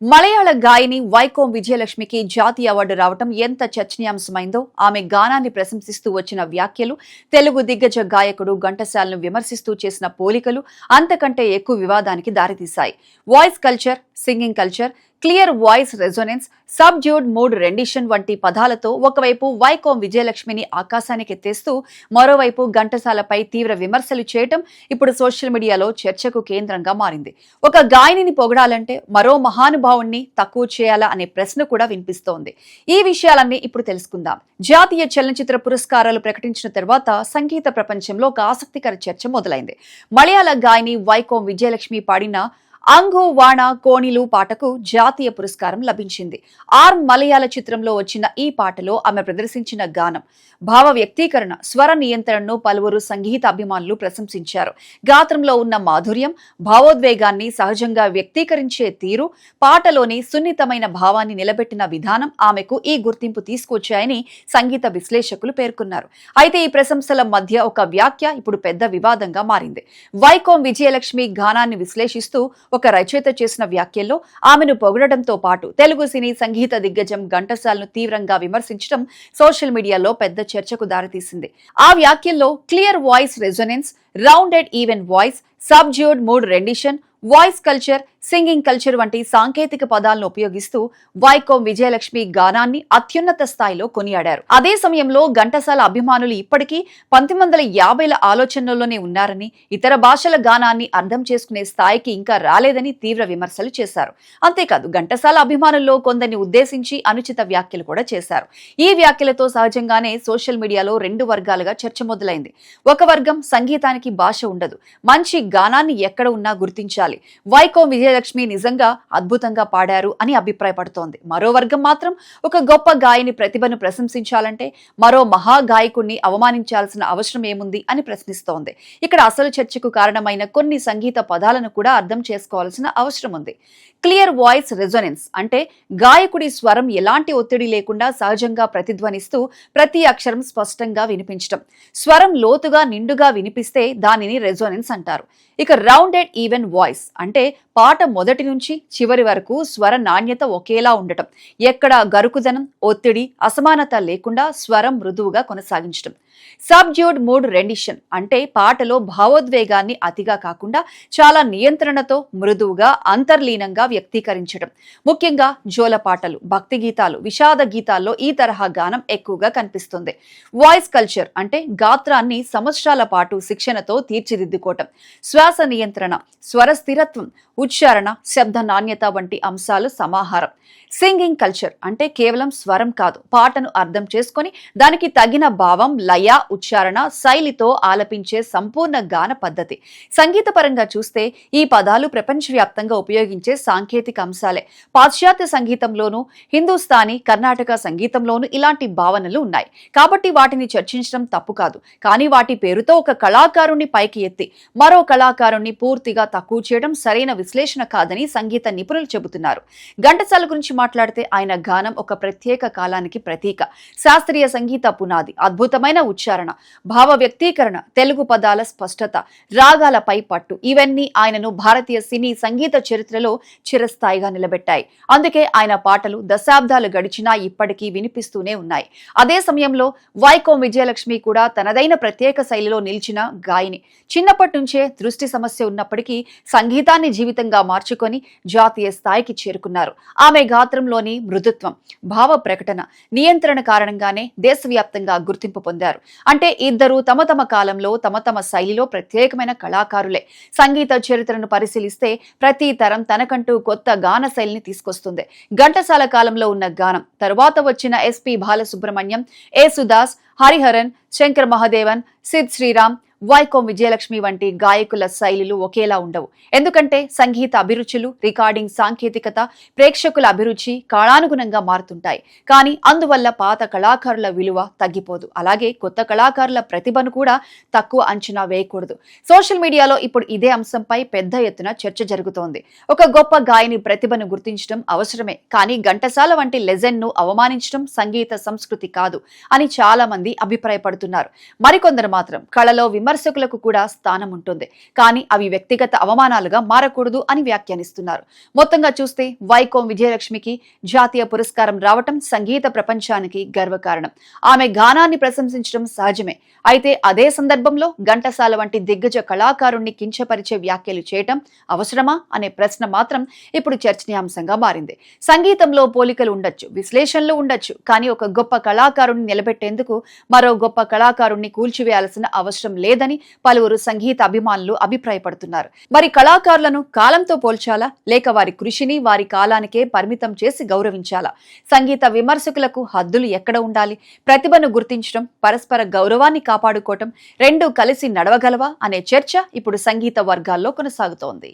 మలయాళ గాయని వైకోం విజయలక్ష్మికి జాతీయ అవార్డు రావటం ఎంత చర్చనీయాంశమైందో ఆమె గానాన్ని ప్రశంసిస్తూ వచ్చిన వ్యాఖ్యలు, తెలుగు దిగ్గజ గాయకుడు ఘంటసాలను విమర్శిస్తూ చేసిన పోలికలు అంతకంటే ఎక్కువ వివాదానికి దారితీశాయి. Voice culture, singing culture, clear voice resonance, subdued mood rendition వంటి పదాలతో ఒకవైపు వైకోం విజయలక్ష్మిని ఆకాశానికి ఎత్తేస్తూ మరోవైపు ఘంటసాలపై తీవ్ర విమర్శలు చేయటం ఇప్పుడు సోషల్ మీడియాలో చర్చకు కేంద్రంగా మారింది. ఒక గాయనిని పొగడాలంటే మరో మహానుభావుణ్ణి తక్కువ చేయాలా అనే ప్రశ్న కూడా వినిపిస్తోంది. ఈ విషయాలన్నీ ఇప్పుడు తెలుసుకుందాం. జాతీయ చలనచిత్ర పురస్కారాలు ప్రకటించిన తర్వాత సంగీత ప్రపంచంలో ఒక ఆసక్తికర చర్చ మొదలైంది. మలయాళ గాయని వైకోం విజయలక్ష్మి పాడిన అంగు వాణ కోణిలు పాటకు జాతీయ పురస్కారం లభించింది. మలయాళ చిత్రంలో వచ్చిన ఈ పాటలో ఆమె ప్రదర్శించిన గానం, భావ వ్యక్తీకరణ, స్వర నియంత్రణను పలువురు సంగీత అభిమానులు ప్రశంసించారు. గాత్రంలో ఉన్న మాధుర్యం, భావోద్వేగాన్ని సహజంగా వ్యక్తీకరించే తీరు, పాటలోని సున్నితమైన భావాన్ని నిలబెట్టిన విధానం ఆమెకు ఈ గుర్తింపు తీసుకొచ్చాయని సంగీత విశ్లేషకులు పేర్కొన్నారు. అయితే ఈ ప్రశంసల మధ్య ఒక వ్యాఖ్య ఇప్పుడు పెద్ద వివాదంగా మారింది. వైకోం విజయలక్ష్మి గానాన్ని విశ్లేషిస్తూ ఒక రచయిత చేసిన వ్యాఖ్యల్లో ఆమెను పొగడటంతో పాటు తెలుగు సినీ సంగీత దిగ్గజం ఘంటసాలను తీవ్రంగా విమర్శించడం సోషల్ మీడియాలో పెద్ద చర్చకు దారితీసింది. ఆ వ్యాఖ్యల్లో clear voice resonance, rounded even voice, subdued mood rendition, voice culture, singing culture వంటి సాంకేతిక పదాలను ఉపయోగిస్తూ వైకోం విజయలక్ష్మి గానాన్ని అత్యున్నత స్థాయిలో కొనియాడారు. అదే సమయంలో ఘంటసాల అభిమానులు ఇప్పటికీ 1950ల ఆలోచనల్లోనే ఉన్నారని, ఇతర భాషల గానాన్ని అర్థం చేసుకునే స్థాయికి ఇంకా రాలేదని తీవ్ర విమర్శలు చేశారు. అంతేకాదు ఘంటసాల అభిమానుల్లో కొందరిని ఉద్దేశించి అనుచిత వ్యాఖ్యలు కూడా చేశారు. ఈ వ్యాఖ్యలతో సహజంగానే సోషల్ మీడియాలో రెండు వర్గాలుగా చర్చ మొదలైంది. ఒక వర్గం సంగీతానికి భాష ఉండదు, మంచి గానాన్ని ఎక్కడ ఉన్నా గుర్తించాలి, వైకోం విజయలక్ష్మి నిజంగా అద్భుతంగా పాడారు అని అభిప్రాయపడుతోంది. మరో వర్గం మాత్రం ఒక గొప్ప గాయని ప్రతిభను ప్రశంసించాలంటే మరో మహా గాయకుణ్ణి అవమానించాల్సిన అవసరం ఏముంది అని ప్రశ్నిస్తోంది. ఇక్కడ అసలు చర్చకు కారణమైన కొన్ని సంగీత పదాలను కూడా అర్థం చేసుకోవాల్సిన అవసరం ఉంది. క్లియర్ వాయిస్ రెజొనెన్స్ అంటే గాయకుడి స్వరం ఎలాంటి ఒత్తిడి లేకుండా సహజంగా ప్రతిధ్వనిస్తూ ప్రతి అక్షరం స్పష్టంగా వినిపించడం. స్వరం లోతుగా నిండుగా వినిపిస్తే దానిని రెజొనెన్స్ అంటారు. ఇక రౌండెడ్ ఈవెన్ వాయిస్ అంటే పాట మొదటి నుంచి చివరి వరకు స్వర నాణ్యత ఒకేలా ఉండటం, ఎక్కడ గరుకుదనం, ఒత్తిడి, అసమానత లేకుండా స్వరం మృదువుగా కొనసాగించడం. సబ్డ్యూడ్ మూడ్ రెండిషన్ అంటే పాటలో భావోద్వేగాన్ని అతిగా కాకుండా చాలా నియంత్రణతో మృదువుగా అంతర్లీనంగా వ్యక్తీకరించడం. ముఖ్యంగా జోల పాటలు, భక్తి గీతాలు, విషాద గీతాల్లో ఈ తరహా గానం ఎక్కువగా కనిపిస్తుంది. వాయిస్ కల్చర్ అంటే గాత్రాన్ని సంవత్సరాల పాటు శిక్షణతో తీర్చిదిద్దుకోవటం. శ్వాస నియంత్రణ, స్వర స్థిరత్వం, ఉచ్చారణ, శబ్ద నాణ్యత వంటి అంశాలు సమాహారం. సింగింగ్ కల్చర్ అంటే కేవలం స్వరం కాదు, పాటను అర్థం చేసుకొని దానికి తగిన భావం, లయ, ఉచ్చారణ, శైలితో ఆలపించే సంపూర్ణ గాన పద్ధతి. సంగీత పరంగా చూస్తే ఈ పదాలు ప్రపంచవ్యాప్తంగా ఉపయోగించే సాంకేతిక అంశాలే. పాశ్చాత్య సంగీతంలోనూ, హిందుస్థానీ, కర్ణాటక సంగీతంలోనూ ఇలాంటి భావనలు ఉన్నాయి. కాబట్టి వాటిని చర్చించడం తప్పు కాదు. కానీ వాటి పేరుతో ఒక కళాకారుణ్ణి పైకి ఎత్తి మరో కళాకారుణ్ణి పూర్తిగా తక్కువ చేయడం సరైన విశ్లేషణ కాదని సంగీత నిపుణులు చెబుతున్నారు. ఘంటసాల గురించి మాట్లాడితే ఆయన గానం ఒక ప్రత్యేక కాలానికి ప్రతీక. శాస్త్రీయ సంగీత పునాది, అద్భుతమైన ఉచ్చారణ, భావ వ్యక్తీకరణ, తెలుగు పదాల స్పష్టత, రాగాలపై పట్టు, ఇవన్నీ ఆయనను భారతీయ సినీ సంగీత చరిత్రలో చిరస్థాయిగా నిలబెట్టాయి. అందుకే ఆయన పాటలు దశాబ్దాలు గడిచినా ఇప్పటికీ వినిపిస్తూనే ఉన్నాయి. అదే సమయంలో వైకోం విజయలక్ష్మి కూడా తనదైన ప్రత్యేక శైలిలో నిలిచిన గాయని. చిన్నప్పటి నుంచే దృష్టి సమస్య ఉన్నప్పటికీ సంగీతాన్ని జీవితంగా మార్చుకొని జాతీయ స్థాయికి చేరుకున్నారు. ఆమె గాత్రంలోని మృదుత్వం, భావ ప్రకటన, నియంత్రణ కారణంగానే దేశవ్యాప్తంగా గుర్తింపు పొందారు. అంటే ఇద్దరు తమ తమ కాలంలో తమ తమ శైలిలో ప్రత్యేకమైన కళాకారులే. సంగీత చరిత్రను పరిశీలిస్తే ప్రతి తరం తనకంటూ కొత్త గాన శైలిని తీసుకొస్తుంది. ఘంటసాల కాలంలో ఉన్న గానం, తరువాత వచ్చిన ఎస్పి బాలసుబ్రహ్మణ్యం, యేసుదాస్, హరిహరన్, శంకర్ మహాదేవన్, సిద్ శ్రీరామ్, వైకోం విజయలక్ష్మి వంటి గాయకుల శైలులు ఒకేలా ఉండవు. ఎందుకంటే సంగీత అభిరుచులు, రికార్డింగ్ సాంకేతికత, ప్రేక్షకుల అభిరుచి కాలానుగుణంగా మారుతుంటాయి. కానీ అందువల్ల పాత కళాకారుల విలువ తగ్గిపోదు. అలాగే కొత్త కళాకారుల ప్రతిభను కూడా తక్కువ అంచనా వేయకూడదు. సోషల్ మీడియాలో ఇప్పుడు ఇదే అంశంపై పెద్ద ఎత్తున చర్చ జరుగుతోంది. ఒక గొప్ప గాయని ప్రతిభను గుర్తించడం అవసరమే, కానీ ఘంటసాల వంటి లెజెండ్ ను అవమానించడం సంగీత సంస్కృతి కాదు అని చాలా మంది మంది అభిప్రాయపడుతున్నారు. మరికొందరు మాత్రం కళలో విమర్శకులకు కూడా స్థానం ఉంటుంది, కానీ అవి వ్యక్తిగత అవమానాలుగా మారకూడదు అని వ్యాఖ్యానిస్తున్నారు. మొత్తంగా చూస్తే వైకోం విజయలక్ష్మికి జాతీయ పురస్కారం రావటం సంగీత ప్రపంచానికి గర్వకారణం. ఆమె గానాన్ని ప్రశంసించడం సహజమే. అయితే అదే సందర్భంలో ఘంటసాల వంటి దిగ్గజ కళాకారుణ్ణి కించపరిచే వ్యాఖ్యలు చేయటం అవసరమా అనే ప్రశ్న మాత్రం ఇప్పుడు చర్చనీయాంశంగా మారింది. సంగీతంలో పోలికలు ఉండొచ్చు, విశ్లేషణలు ఉండొచ్చు, కానీ ఒక గొప్ప కళాకారుణ్ణి నిలబెట్టేందుకు మరో గొప్ప కళాకారుణ్ణి కూల్చివేయాల్సిన అవసరం లేదని పలువురు సంగీత అభిమానులు అభిప్రాయపడుతున్నారు. మరి కళాకారులను కాలంతో పోల్చాలా, లేక వారి కృషిని వారి కాలానికే పరిమితం చేసి గౌరవించాలా? సంగీత విమర్శకులకు హద్దులు ఎక్కడ ఉండాలి? ప్రతిభను గుర్తించడం, పరస్పర గౌరవాన్ని కాపాడుకోవటం రెండూ కలిసి నడవగలవా అనే చర్చ ఇప్పుడు సంగీత వర్గాల్లో కొనసాగుతోంది.